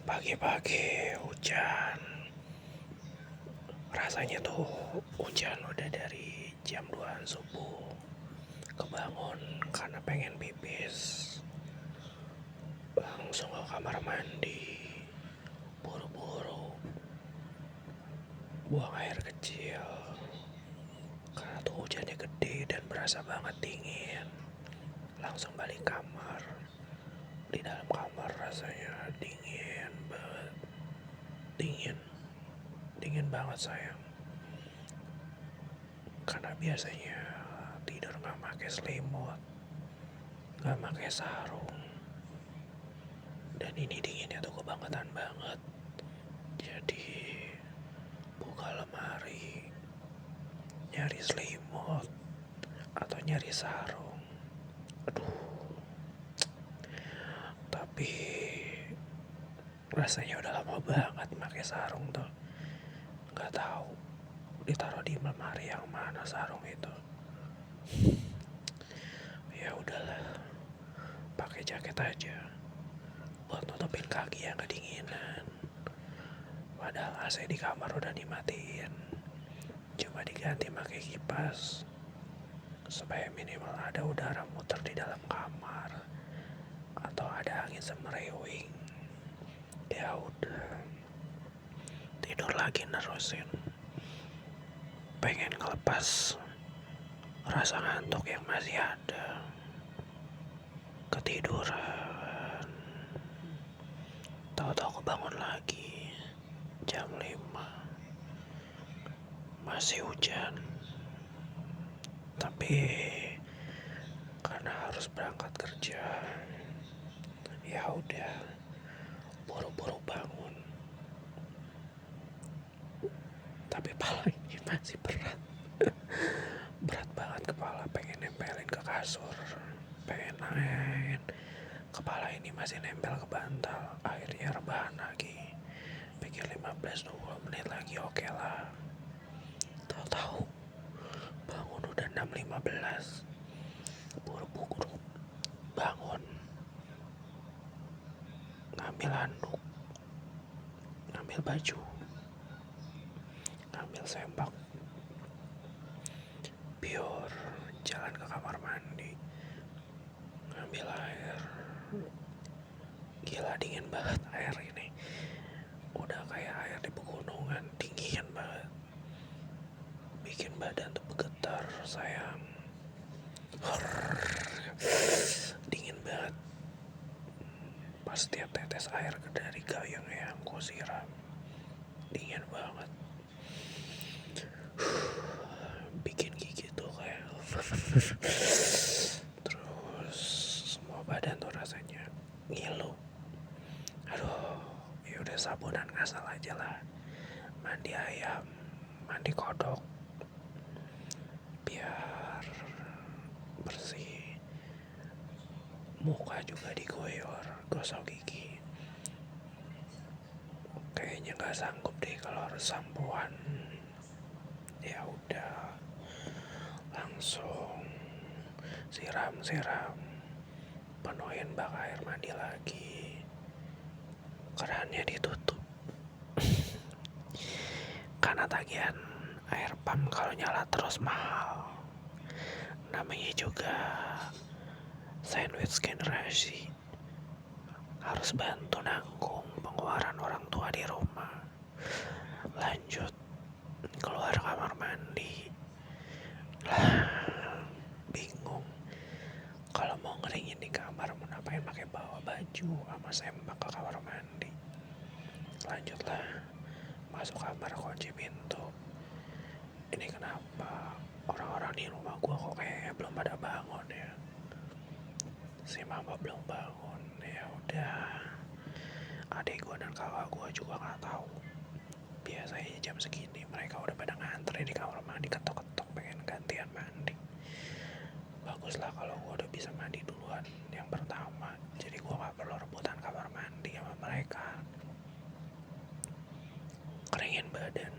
Pagi-pagi hujan. Rasanya tuh hujan udah dari jam 2 subuh. Kebangun karena pengen pipis. Langsung ke kamar mandi. Buru-buru buang air kecil. Karena tuh hujannya gede dan berasa banget dingin. Langsung balik kamar. Di dalam kamar rasanya dingin banget. Dingin banget sayang. Karena biasanya tidur nggak pakai selimut, nggak pakai sarung, dan ini dinginnya tuh kebangetan banget. Jadi buka lemari, nyari selimut atau nyari sarung. Aduh, tapi rasanya udah lama banget pakai sarung tuh. Nggak tahu ditaruh di lemari yang mana sarung itu. Ya udahlah, pakai jaket aja buat nutupin kaki yang kedinginan. Padahal AC di kamar udah dimatiin, cuma diganti pakai kipas supaya minimal ada udara muter di dalam kamar atau ada angin semrewing. Ya udah, tidur lagi nerusin. Pengen ngelepas rasa ngantuk yang masih ada. Ketiduran. Tahu-tahu kebangun lagi jam 5. Masih hujan. Tapi karena harus berangkat kerja, ya udah buru-buru bangun. Tapi kepala ini masih berat. Berat banget kepala, pengen nempelin ke kasur, pengen main. Kepala ini masih nempel ke bantal. Akhirnya rebahan lagi. Pikir 15-20 menit lagi oke lah. Tahu-tahu bangun udah 6.15. Buru-buru bangun, ngambil handuk, ngambil baju, ngambil sempak, biar jalan ke kamar mandi, ngambil air. Gila dingin banget air ini. Udah kayak air di pegunungan, dingin banget. Bikin badan tuh bergetar sayang. Dingin banget. Pas setiap tetes air dari gayung yang ku siram, dingin banget. Bikin gigi tuh kayak terus semua badan tuh rasanya ngilu. Aduh, ya udah sabunan ngasal aja lah. Mandi ayam, mandi kodok, biar bersih. Muka juga digoyor, gosok gigi. Kayaknya nggak sanggup deh kalau harus sampoan. Ya udah, langsung siram-siram, penuhin bak air mandi lagi. Kerannya ditutup. Karena tagihan air pump kalau nyala terus mahal. Namanya juga sandwich generasi, harus bantu nanggung pengeluaran orang tua di rumah. Lanjut keluar kamar mandi. Bingung kalau mau ngeringin di kamar mau ngapain, pakai bawa baju sama sempak ke kamar mandi. Lanjutlah masuk kamar, kunci pintu. Ini kenapa orang-orang di rumah gua kok kayak belum pada bangun ya? Si mama belum bangun. Ya udah, adik gua dan kakak gua juga nggak tahu. Biasanya jam segini mereka udah pada ngantri di kamar mandi, ketok-ketok pengen gantian mandi. Baguslah kalau gua udah bisa mandi duluan yang pertama, jadi gua nggak perlu rebutan kamar mandi sama mereka. Keringin badan,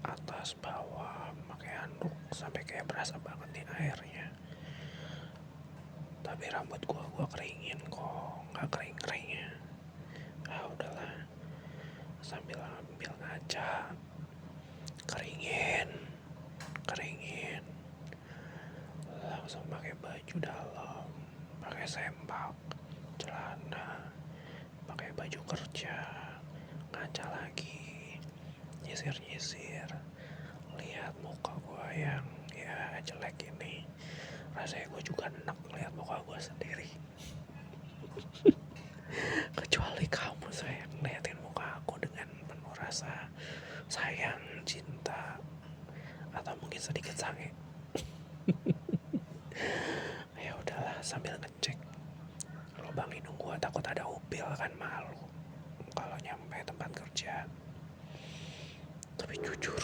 atas bawah, pakai handuk sampai kayak berasa banget nih airnya. Tapi rambut gua keringin kok, nggak kering-keringnya. sambil ambil ngaca, keringin, keringin, langsung pakai baju dalam, pakai sempak, celana, pakai baju kerja, ngaca lagi, nyisir-nyisir, lihat muka gue yang ya jelek ini. Rasanya gue juga enak lihat muka gue sendiri. Kecuali kamu sayang liatin muka aku dengan penuh rasa sayang, cinta, atau mungkin sedikit sange. Ya udahlah, sambil ngecek lubang hidung gua, takut ada upil kan, malu kalau nyampe tempat kerja. Tapi jujur,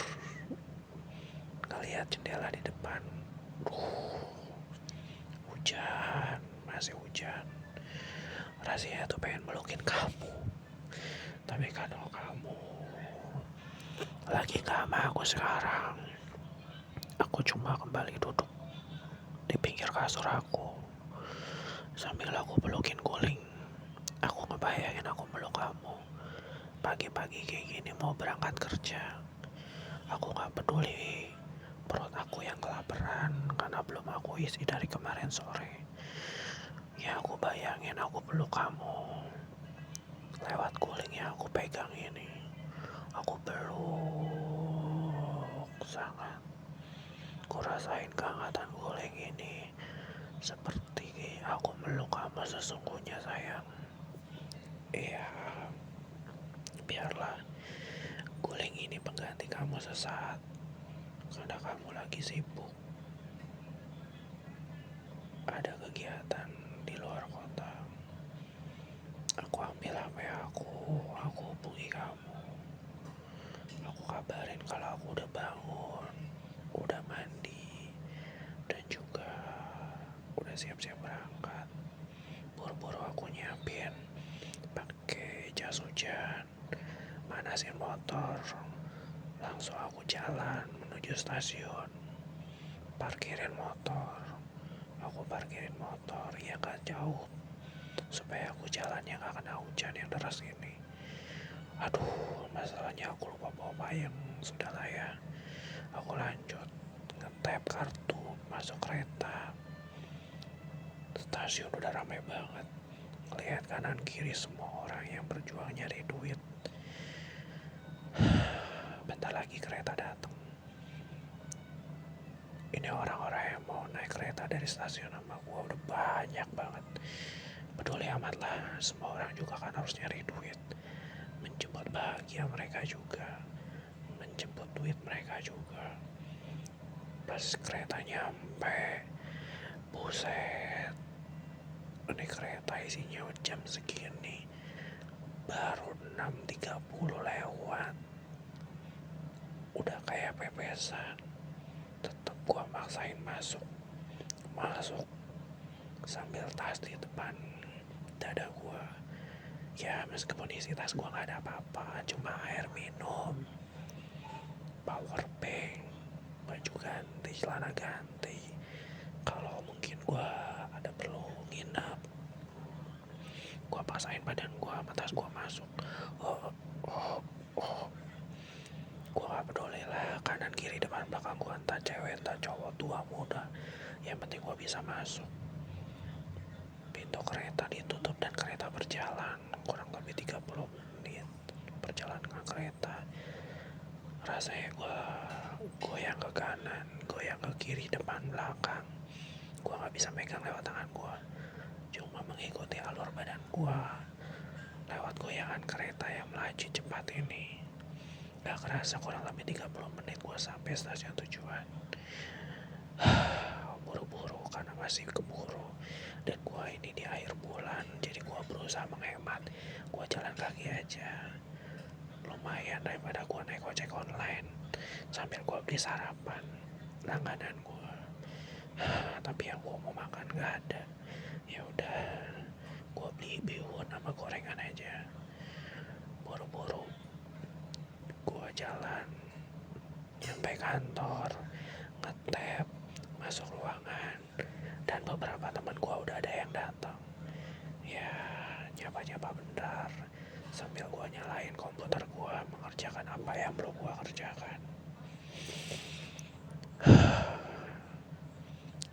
ngeliat jendela di depan, hujan, masih hujan. Rasanya tuh pengen melukin kamu, tapi kalau kamu lagi gak sama aku sekarang, aku cuma kembali duduk di pinggir kasur aku sambil aku pelukin guling. Aku ngebayangin aku meluk kamu pagi-pagi kayak gini mau berangkat kerja. Aku gak peduli perut aku yang kelaparan karena belum aku isi dari kemarin sore. Ya aku bayangin aku peluk kamu lewat guling yang aku pegang ini. Aku peluk sangat. Ku rasain kehangatan guling ini seperti aku meluk kamu sesungguhnya sayang. Iya, biarlah guling ini pengganti kamu sesaat karena kamu lagi sibuk. Ada kegiatan di luar kota. Aku ambil HP aku hubungi kamu. Aku kabarin kalau aku udah bangun, udah mandi, dan juga udah siap-siap berangkat. Buru-buru aku nyiapin pakai jas hujan, manasin motor, langsung aku jalan menuju stasiun. Parkirin motor, aku parkirin motor ya gak jauh supaya aku jalannya gak kena hujan yang deras ini. Aduh, masalahnya aku lupa bawa payung. Sudahlah ya, aku lanjut ngetap kartu masuk kereta. Stasiun udah ramai banget. Lihat kanan kiri semua orang yang berjuang nyari duit. Bentar lagi kereta datang. Ini orang-orang yang mau naik kereta dari stasiun sama gua udah banyak banget. Peduli amat lah, semua orang juga kan harus nyari duit. Menjemput bahagia mereka juga, menjemput duit mereka juga. Pas kereta nyampe, buset, ini kereta isinya jam segini baru 6.30 lewat. Udah kayak pepesan. Tetep gua maksain masuk sambil tas di depan dada gua. Ya meskipun isi tas gua gak ada apa-apa, cuma air minum, power bank, baju ganti, celana ganti. Kalau mungkin gua ada perlu nginap, gua paksain badan gua sama tas gua masuk. Gua gak peduli lah kanan kiri depan belakang gua, entah cewek entah cowok, tua muda, yang penting gua bisa masuk. Pintu kereta ditutup dan kereta berjalan kurang lebih 30 menit perjalanan kereta. Rasanya gua goyang ke kanan, goyang ke kiri, depan belakang. Gua gak bisa megang lewat tangan gua, cuma mengikuti alur badan gua lewat goyangan kereta yang melaju cepat ini. Gak kerasa kurang lebih 30 menit gua sampai stasiun tujuan. Buru-buru karena masih keburu, dan gua ini di akhir bulan, jadi gua berusaha menghemat. Gua jalan kaki aja, lumayan daripada gua naik ojek online sambil gua beli sarapan langganan gua. Tapi yang gua mau makan gak ada. Ya udah, gua beli bihun sama gorengan aja. Buru-buru gua jalan nyampe kantor, ngetap, masuk ruangan, dan beberapa teman gua udah ada yang datang. Ya nyapa-nyapa bentar, sambil gue nyalain komputer gue mengerjakan apa yang belum gue kerjakan.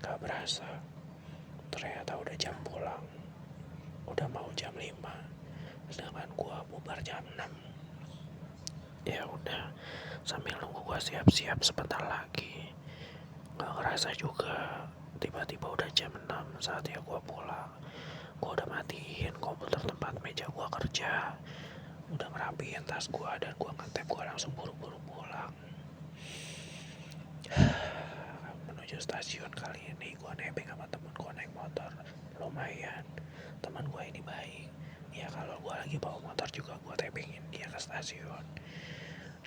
Gak berasa, ternyata udah jam pulang. Udah mau jam 5, sedangkan gue bubar jam 6. Ya udah, sambil nunggu gue siap-siap sebentar lagi. Gak ngerasa juga, tiba-tiba udah jam 6 saatnya gue pulang. Gue udah matiin komputer tempat meja gue kerja, udah ngerapiin tas gue, dan gue ngetep. Gue langsung buru-buru pulang. Menuju stasiun kali ini gue nebeng sama temen gue naik motor. Lumayan, teman gue ini baik. Ya kalau gue lagi bawa motor juga gue tebengin dia ke stasiun.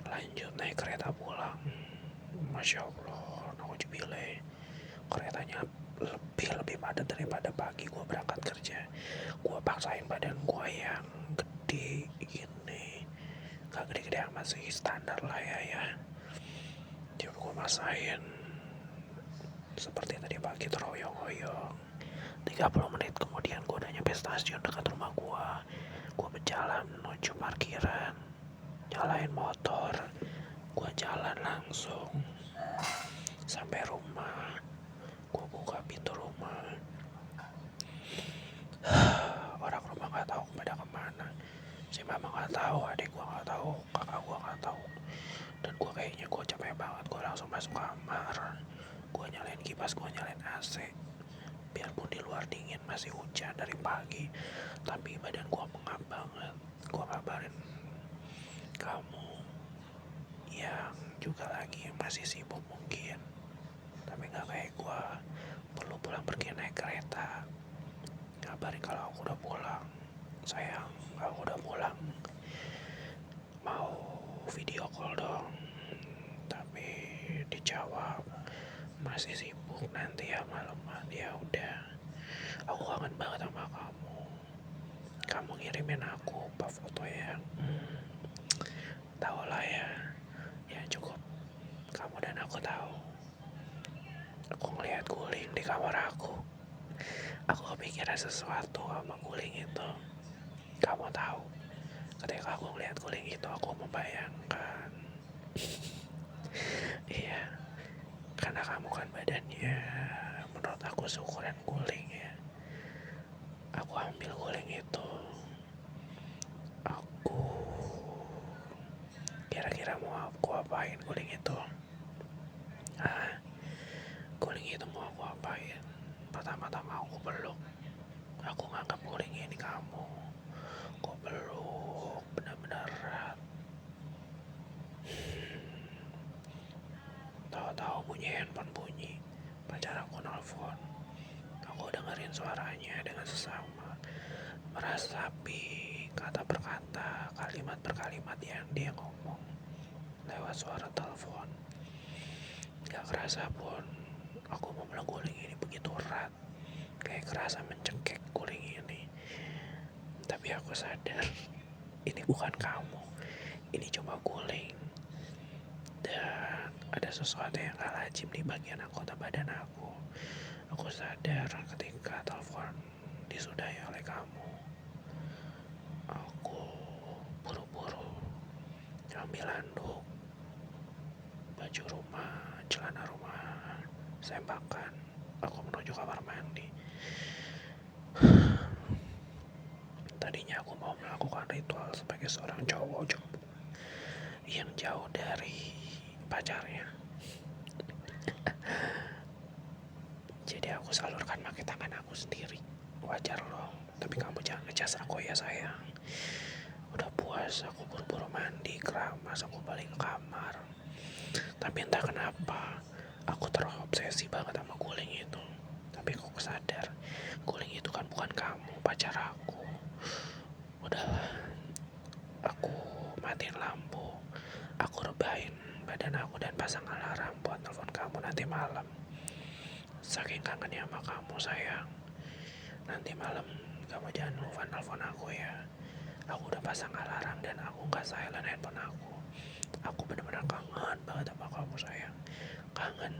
Lanjut naik kereta pulang. Masya Allah, nauzubillah, keretanya lebih padat daripada pagi gue berangkat kerja. Gue paksain badan gue yang gede gini, gak gede-gede amat sih, standar lah ya. Jadi gue maksain seperti tadi pagi teroyong-oyong. 30 menit kemudian gue udah nyampe stasiun dekat rumah gue. Gue berjalan menuju parkiran, nyalain motor, gue jalan langsung sampai rumah. Gue buka pintu rumah. Orang rumah gak tahu pada kemana. Si mama gak tahu, adik gue gak tahu, kakak gue gak tahu. Dan gue kayaknya gue capek banget. Gue langsung masuk kamar. Gue nyalain kipas, gue nyalain AC. Biarpun di luar dingin, masih hujan dari pagi, tapi badan gue pengap banget. Gue kabarin kamu yang juga lagi masih sibuk mungkin, tapi gak kayak gue perlu pulang pergi naik kereta. Kabarin kalau aku udah pulang. Sayang, aku udah pulang. Mau video call dong. Tapi dijawab masih sibuk, nanti ya malaman. Ya udah, aku kangen banget sama kamu. Kamu ngirimin aku apa foto yang tahu lah ya. Ya cukup, kamu dan aku tahu. Aku ngeliat guling di kamar aku. Aku kepikiran sesuatu sama guling itu. Kamu tahu, ketika aku ngeliat guling itu, aku membayangkan, iya, karena kamu kan badannya menurut aku seukuran guling ya. Aku ambil guling itu. Aku kira-kira mau aku apain guling itu? Guling itu mau aku apain? Pertama-tama aku peluk. Aku nganggap guling ini kamu. Aku peluk benar-benar erat. Tahu-tahu bunyi handphone bunyi. Pacar aku nelfon. Aku dengerin suaranya dengan sesama, meresapi kata per kata, kalimat per kalimat yang dia ngomong lewat suara telepon. Gak kerasa pun aku memeluk guling ini begitu erat, kayak kerasa mencekik guling ini. Tapi aku sadar ini bukan kamu, ini cuma guling. Dan ada sesuatu yang gak lazim di bagian anggota badan aku. Aku sadar ketika telepon disudahi oleh kamu. Aku buru-buru ambil handuk, baju rumah, celana rumah, sembakan. Aku menuju kamar mandi. Tadinya aku mau melakukan ritual sebagai seorang cowok yang jauh dari pacarnya. Jadi aku salurkan pakai tangan aku sendiri. Wajar loh, tapi kamu jangan ngecas aku ya sayang. Udah puas, aku buru-buru mandi, keramas, aku balik ke kamar. Tapi entah kenapa, aku terobsesi banget sama guling itu. Tapi aku sadar, guling itu kan bukan kamu, pacar aku. Udahlah, aku matiin lampu. Aku rebahin badan aku dan pasang alarm buat telepon kamu nanti malam. Saking kangennya sama kamu sayang. Nanti malam kamu jangan lupa nelfon aku ya. Aku udah pasang alarm dan aku gak silent handphone aku. Aku benar-benar kangen banget sama kamu sayang. Kangen.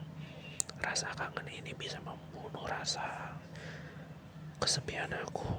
Rasa kangen ini bisa membunuh rasa kesepian aku.